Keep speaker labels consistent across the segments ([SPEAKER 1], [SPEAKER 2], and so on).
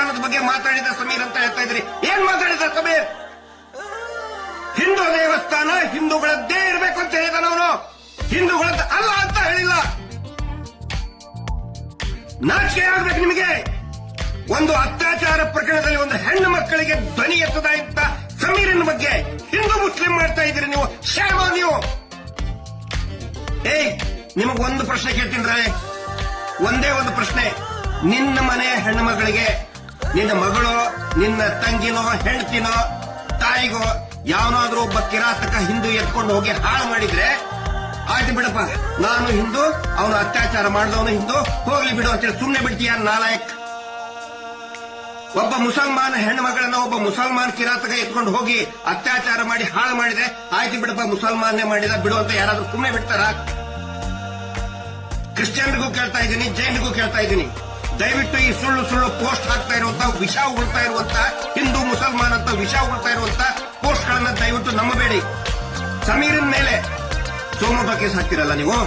[SPEAKER 1] ದೇವಸ್ಥಾನದ ಬಗ್ಗೆ ಮಾತಾಡಿದ ಸಮೀರ್ ಅಂತ ಹೇಳ್ತಾ ಇದ್ರಿ. ಏನ್ ಮಾತಾಡಿದ ಸಮೀರ್? ಹಿಂದೂ ದೇವಸ್ಥಾನ ಹಿಂದೂಗಳದ್ದೇ ಇರಬೇಕು ಅಂತ ಹೇಳಿದಾನ ಅವನು, ಹಿಂದೂಗಳದ್ದು ಅಲ್ಲ ಅಂತ ಹೇಳಿಲ್ಲ. ನಾಚಿಕೆ ಆಗ್ಬೇಕು ನಿಮಗೆ. ಒಂದು ಅತ್ಯಾಚಾರ ಪ್ರಕರಣದಲ್ಲಿ ಒಂದು ಹೆಣ್ಣು ಮಕ್ಕಳಿಗೆ ಧ್ವನಿ ಎತ್ತದ ಇದ್ದ ಸಮೀರನ ಬಗ್ಗೆ ಹಿಂದೂ ಮುಸ್ಲಿಂ ಮಾಡ್ತಾ ಇದ್ದೀರಿ ನೀವು. ಶ್ಯಾಮ ನೀವು. ನಿಮಗ್ ಒಂದು ಪ್ರಶ್ನೆ ಕೇಳ್ತೀನಿ, ಒಂದೇ ಒಂದು ಪ್ರಶ್ನೆ. ನಿನ್ನ ಮನೆ ಹೆಣ್ಣು ಮಗಳಿಗೆ ನಿನ್ನ ಮಗಳು, ನಿನ್ನ ತಂಗಿನೋ, ಹೆಂಡತಿನೋ, ತಾಯಿಗೋ ಯಾವನಾದ್ರೂ ಒಬ್ಬ ಕಿರಾತಕ ಹಿಂದೂ ಎತ್ಕೊಂಡು ಹೋಗಿ ಹಾಳು ಮಾಡಿದ್ರೆ ಆಯ್ತು ಬಿಡಪ್ಪ, ನಾನು ಹಿಂದೂ, ಅವನು ಅತ್ಯಾಚಾರ ಮಾಡಿದವನು ಹಿಂದೂ, ಹೋಗ್ಲಿ ಬಿಡು ಅಂತೇಳಿ ಸುಮ್ನೆ ಬಿಡ್ತೀಯ ನಾಲಾಯಕ್? ಒಬ್ಬ ಮುಸಲ್ಮಾನ ಹೆಣ್ಣು ಮಗಳನ್ನ ಒಬ್ಬ ಮುಸಲ್ಮಾನ್ ಕಿರಾತಕ ಎತ್ಕೊಂಡು ಹೋಗಿ ಅತ್ಯಾಚಾರ ಮಾಡಿ ಹಾಳು ಮಾಡಿದ್ರೆ ಆಯ್ತು ಬಿಡಪ್ಪ, ಮುಸಲ್ಮಾನೇ ಮಾಡಿದ ಬಿಡು ಅಂತ ಯಾರಾದ್ರೂ ಸುಮ್ನೆ ಬಿಡ್ತಾರ? ಕ್ರಿಶ್ಚಿಯನ್ರಿಗೂ ಕೇಳ್ತಾ ಇದ್ದೀನಿ, ಜೈನ್ರಿಗೂ ಕೇಳ್ತಾ ಇದ್ದೀನಿ, ದಯವಿಟ್ಟು ಈ ಸುಳ್ಳು ಸುಳ್ಳು ಪೋಸ್ಟ್ ಹಾಕ್ತಾ ಇರುವಂತ, ವಿಷ ಉಳ್ತಾ ಇರುವಂತ, ಹಿಂದೂ ಮುಸಲ್ಮಾನ್ ಅಂತ ವಿಷ ಉಳ್ತಾ ಇರುವಂತ ಪೋಸ್ಟ್ ಗಳನ್ನ ದಯವಿಟ್ಟು ನಂಬಬೇಡಿ. ಸಮೀರನ್ ಮೇಲೆ ಸೋಮೋಟೋ ಕೇಸ್ ಹಾಕ್ತಿರಲ್ಲ ನೀವು,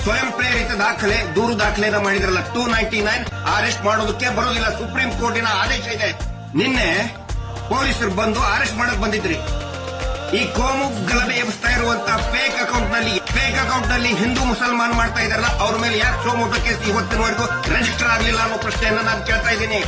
[SPEAKER 1] ಸ್ವಯಂ ಪ್ರೇರಿತ ದಾಖಲೆ, ದೂರು ದಾಖಲೆನ ಮಾಡಿದ್ರಲ್ಲ, 299 ಅರೆಸ್ಟ್ ಮಾಡೋದಕ್ಕೆ ಬರೋದಿಲ್ಲ. ಸುಪ್ರೀಂ ಕೋರ್ಟಿನ ಆದೇಶ ಇದೆ. ನಿನ್ನೆ ಪೊಲೀಸರು ಬಂದು ಅರೆಸ್ಟ್ ಮಾಡಕ್ ಬಂದಿದ್ರಿ. ಈ ಕೋಮು ಗಲಭೆ ಎಬ್ಬಿಸ್ತಾ ಇರುವಂತ ಫೇಕ್ ಅಕೌಂಟ್ ನಲ್ಲಿ ಹಿಂದೂ ಮುಸಲ್ಮಾನ್ ಮಾಡ್ತಾ ಇದಾರಲ್ಲ, ಅವ್ರ ಮೇಲೆ ಯಾಕೆ ಸೋಮೋಟೋ ಕೇಸ್ ಇವತ್ತಿನವರೆಗೂ ರಿಜಿಸ್ಟರ್ ಆಗಲಿಲ್ಲ ಅನ್ನೋ ಪ್ರಶ್ನೆಯನ್ನ ನಾನು ಕೇಳ್ತಾ ಇದ್ದೀನಿ.